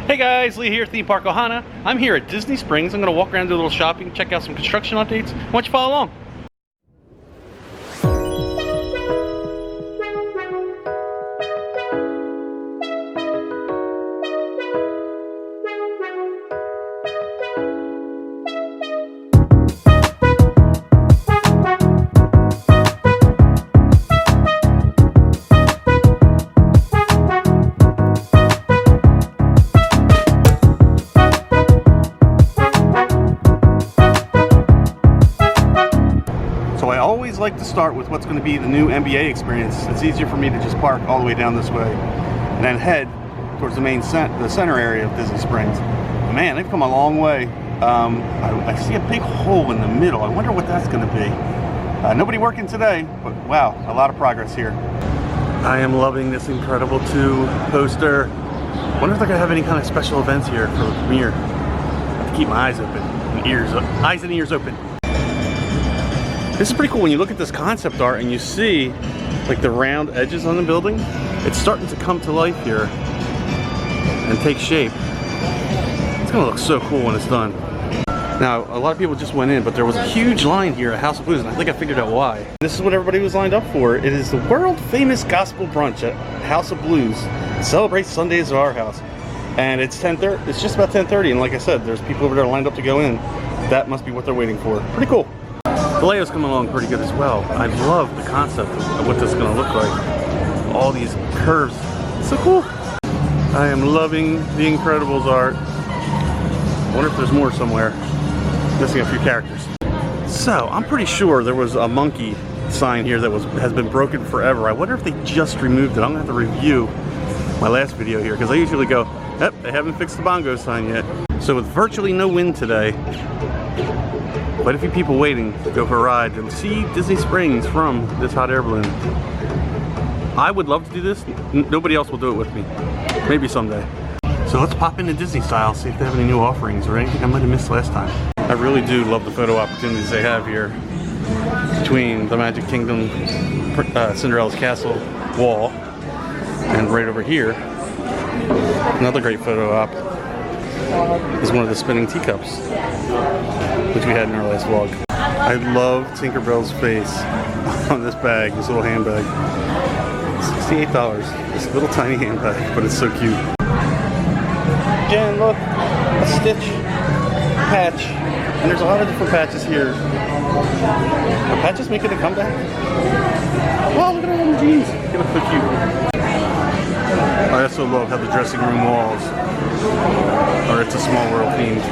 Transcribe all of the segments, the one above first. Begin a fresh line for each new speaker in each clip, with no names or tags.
Hey guys, Lee here, Theme Park Ohana. I'm here at Disney Springs. I'm going to walk around, do a little shopping, check out some construction updates. Why don't you follow along? I always like to start with what's going to be the new NBA experience. It's easier for me to just park all the way down this way and then head towards the main the center area of Disney Springs. But man, they've come a long way. I see a big hole in the middle. I wonder what that's going to be. Nobody working today, but wow, a lot of progress here. I am loving this Incredible 2 poster. Wonder if they're going to have any kind of special events here for the premiere. I have to keep my eyes open and eyes and ears open. This is pretty cool when you look at this concept art and you see like the round edges on the building. It's starting to come to life here and take shape. It's gonna look so cool when it's done. Now, a lot of people just went in, but there was a huge line here at House of Blues, and I think I figured out why. This is what everybody was lined up for. It is the world famous gospel brunch at House of Blues. It celebrates Sundays at our house. And it's 10:30. It's just about 10:30, and like I said, there's people over there lined up to go in. That must be what they're waiting for. Pretty cool. The layout's coming along pretty good as well. I love the concept of what this is going to look like. All these curves. So cool. I am loving the Incredibles art. I wonder if there's more somewhere. Missing a few characters. So, I'm pretty sure there was a monkey sign here that has been broken forever. I wonder if they just removed it. I'm going to have to review my last video here because I usually go, yep, they haven't fixed the bongo sign yet. So with virtually no wind today, quite a few people waiting to go for a ride and see Disney Springs from this hot air balloon. I would love to do this. Nobody else will do it with me. Maybe someday. So let's pop into Disney Style, see if they have any new offerings or anything I might have missed last time. I really do love the photo opportunities they have here between the Magic Kingdom, Cinderella's Castle wall, and right over here, another great photo op is one of the spinning teacups, which we had in our last vlog. I love Tinkerbell's face on this bag, this little handbag. $68, this little tiny handbag, but it's so cute. Jen, look, a Stitch patch, and there's a lot of different patches here. Are patches making a comeback? Wow, look at all them jeans. They look so cute. I also love how the dressing room walls are It's a Small World themed.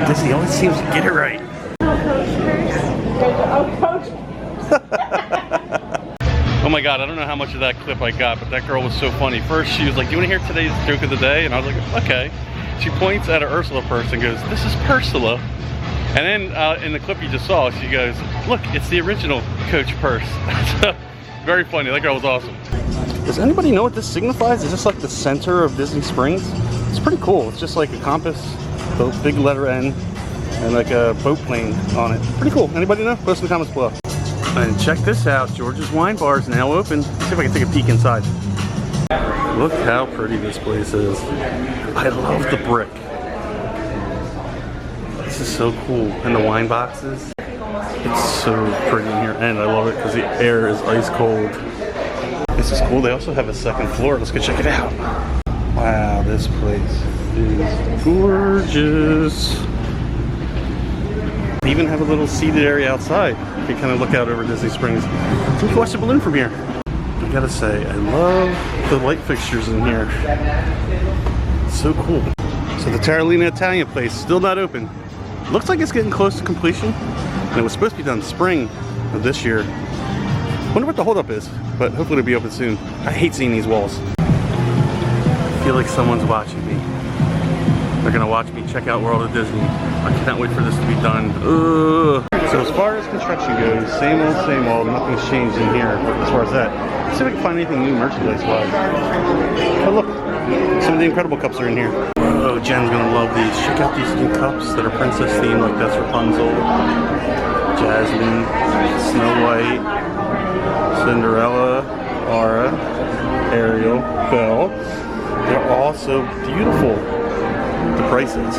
Disney always seems to get it right. Oh my god, I don't know how much of that clip I got, but that girl was so funny. First, she was like, do you want to hear today's joke of the day? And I was like, okay. She points at an Ursula purse and goes, this is Pursula. And then in the clip you just saw, she goes, look, it's the original Coach purse. Very funny. That girl was awesome. Does anybody know what this signifies? Is this like the center of Disney Springs? It's pretty cool. It's just like a compass, the big letter N, and like a boat plane on it. Pretty cool. Anybody know? Post in the comments below. And check this out. George's Wine Bar is now open. Let's see if I can take a peek inside. Look how pretty this place is. I love the brick. This is so cool. And the wine boxes. It's so pretty in here. And I love it because the air is ice cold. This is cool. They also have a second floor. Let's go check it out. Wow, this place is gorgeous. They even have a little seated area outside. You can kind of look out over Disney Springs. You can watch the balloon from here. I gotta say, I love the light fixtures in here. It's so cool. So the Terralina Italian place still not open. Looks like it's getting close to completion. And it was supposed to be done spring of this year. Wonder what the holdup is, but hopefully it'll be open soon. I hate seeing these walls. I feel like someone's watching me. They're gonna watch me check out World of Disney. I cannot wait for this to be done. Ugh. So as far as construction goes, same old, nothing's changed in here as far as that. Let's see if we can find anything new merchandise-wise. Oh look, some of the Incredible cups are in here. Oh, Jen's gonna love these. Check out these new cups that are princess themed, like that's Rapunzel, Jasmine, Snow White, Cinderella, Aura, Ariel, Belle. There all so beautiful. The prices,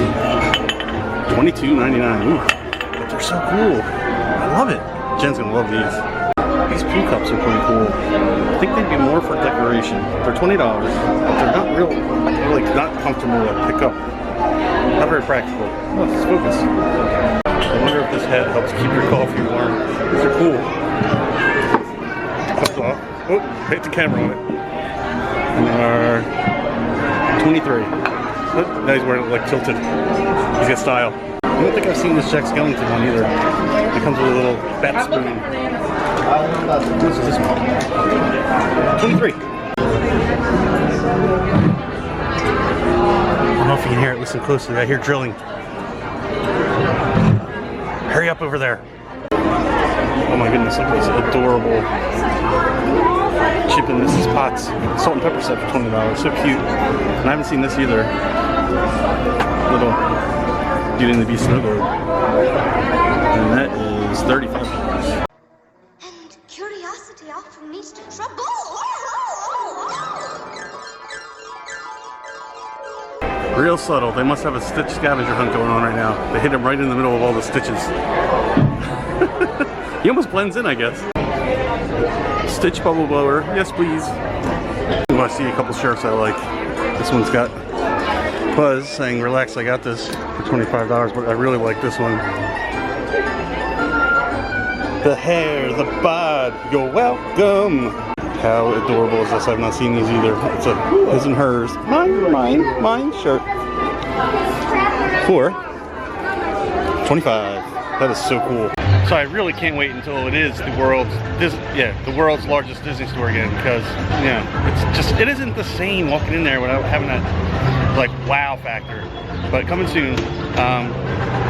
$22.99. Ooh, but they're so cool. I love it. Jen's gonna love these. These poo cups are pretty cool. I think they'd be more for decoration. They're $20, but they're not really not comfortable to pick up. Not very practical. Oh, let's focus. I wonder if this head helps keep your coffee warm. These are cool. Cups off. Oh, hit the camera on it. And they are $23. Oh, now he's wearing it like tilted. He's got style. I don't think I've seen this Jack Skellington one either. It comes with a little bat spoon. What's this one? 23. I don't know if you can hear it. Listen closely. I hear drilling. Hurry up over there. Oh my goodness, look at this adorable Chip and Mrs. Potts salt and pepper set for $20. So cute. And I haven't seen this either. Little Beauty and the Beast snow globe. And that is $35.
And curiosity often leads to trouble.
Real subtle. They must have a Stitch scavenger hunt going on right now. They hit him right in the middle of all the stitches. He almost blends in, I guess. Stitch bubble blower. Yes, please. Ooh, I see a couple shirts I like. This one's got Buzz saying, relax, I got this for $25, but I really like this one. The hair, the bod, you're welcome. How adorable is this? I've not seen these either. It's a his and hers. Mine shirt. For $25. That is so cool. So I really can't wait until it is the world's largest Disney store again, because it isn't the same walking in there without having that like wow factor. But coming soon,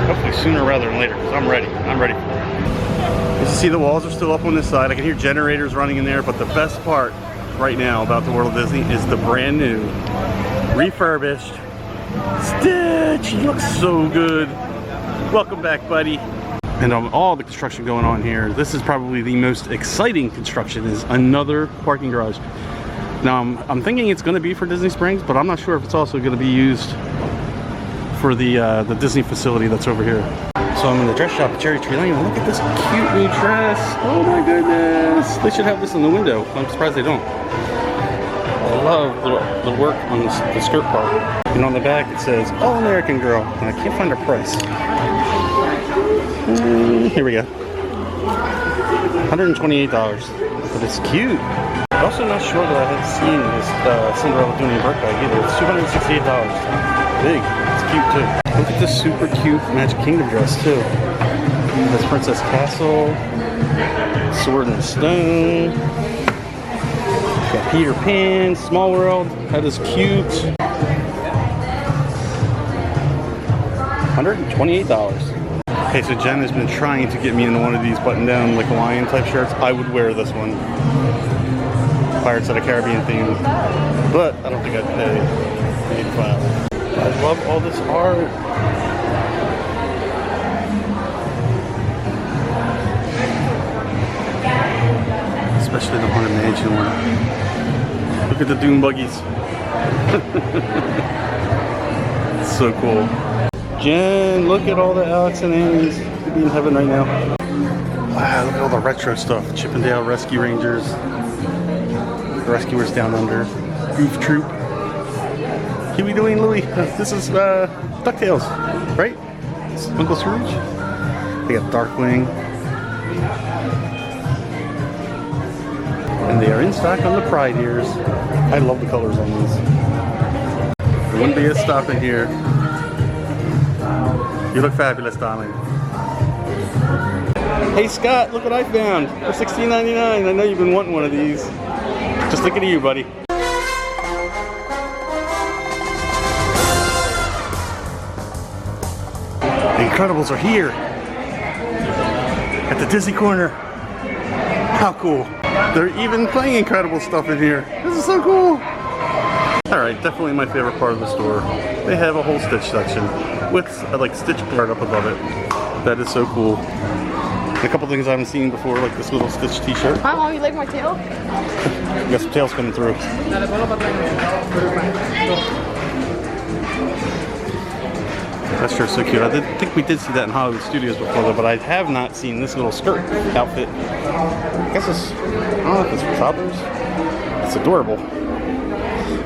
hopefully sooner rather than later, because I'm ready. I'm ready for it. As you see, the walls are still up on this side. I can hear generators running in there, but the best part right now about the World of Disney is the brand new, refurbished Stitch. He looks so good. Welcome back, buddy. And all the construction going on here, this is probably the most exciting construction, is another parking garage. Now I'm thinking it's going to be for Disney Springs, but I'm not sure if it's also going to be used for the Disney facility that's over here. So I'm in the dress shop at Cherry Tree Lane, and look at this cute new dress. Oh my goodness. They should have this in the window. I'm surprised they don't. I love the work on the skirt part. And on the back it says, All American Girl. And I can't find a price. Here we go. $128. But it's cute. I'm also not sure that I had seen this Cinderella Dooney Burke bag either. It's $268. Big. It's cute too. Look at this super cute Magic Kingdom dress too. This Princess Castle, Sword and Stone. Got Peter Pan, Small World. That is cute. $128. Okay, so Jen has been trying to get me into one of these button-down like Hawaiian type shirts. I would wear this one. Pirates of the Caribbean theme. But I don't think I'd pay $85. I love all this art. Especially the Haunted Mansion one. Look at the Doom buggies. It's so cool. Jen, look at all the Alex and Annie's. They'd be in heaven right now. Wow, look at all the retro stuff. Chippendale Rescue Rangers. Rescuers Down Under. Goof Troop. Huey, Dewey, and Louie. This is DuckTales, right? It's Uncle Scrooge. They got Darkwing. And they are in stock on the Pride ears. I love the colors on these. There wouldn't be a stopping here. You look fabulous, darling. Hey Scott, look what I found for $16.99. I know you've been wanting one of these. Just looking at you, buddy. The Incredibles are here at the Disney Corner. How cool. They're even playing Incredible stuff in here. This is so cool. Alright, definitely my favorite part of the store. They have a whole Stitch section with a like Stitch part up above it. That is so cool. A couple things I haven't seen before, like this little Stitch t-shirt.
Hi, Mom, you like my tail?
Got some tails coming through. That shirt's so cute. I think we did see that in Hollywood Studios before though, but I have not seen this little skirt outfit. I guess it's, I don't know if it's for toddlers. It's adorable.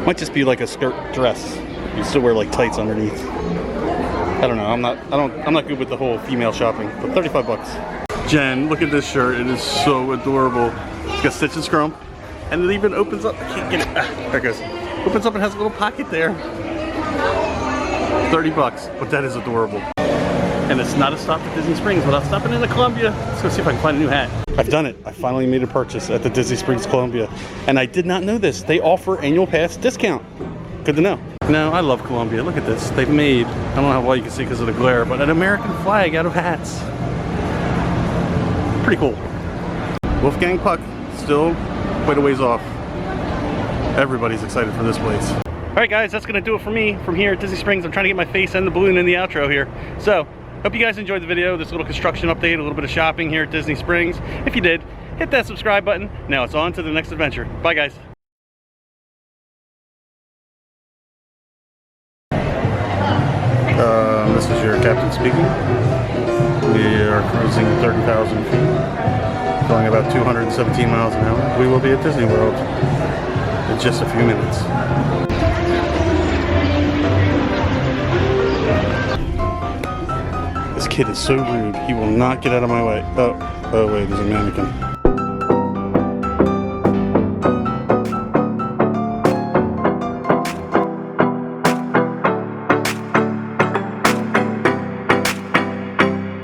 Might just be like a skirt dress. You still wear like tights underneath. I don't know. I'm not good with the whole female shopping, but 35 bucks. Jen, look at this shirt. It is so adorable. It's got Stitch and Scrump, and it even opens up. I can't get it. There it goes. Opens up and has a little pocket there. 30 bucks, but that is adorable. And it's not a stop at Disney Springs without stopping into Columbia. Let's go see if I can find a new hat. I've done it. I finally made a purchase at the Disney Springs Columbia, and I did not know this. They offer annual pass discount. Good to know. No, I love Columbia. Look at this. They've made, I don't know how well you can see because of the glare, but an American flag out of hats. Pretty cool. Wolfgang Puck, still quite a ways off. Everybody's excited for this place. All right, guys, that's gonna do it for me from here at Disney Springs. I'm trying to get my face and the balloon in the outro here. So, hope you guys enjoyed the video, this little construction update, a little bit of shopping here at Disney Springs. If you did, hit that subscribe button. Now it's on to the next adventure. Bye, guys. This is your captain speaking. We are cruising 30,000 feet, going about 217 miles an hour. We will be at Disney World in just a few minutes. This kid is so rude. He will not get out of my way. Oh wait, there's a mannequin.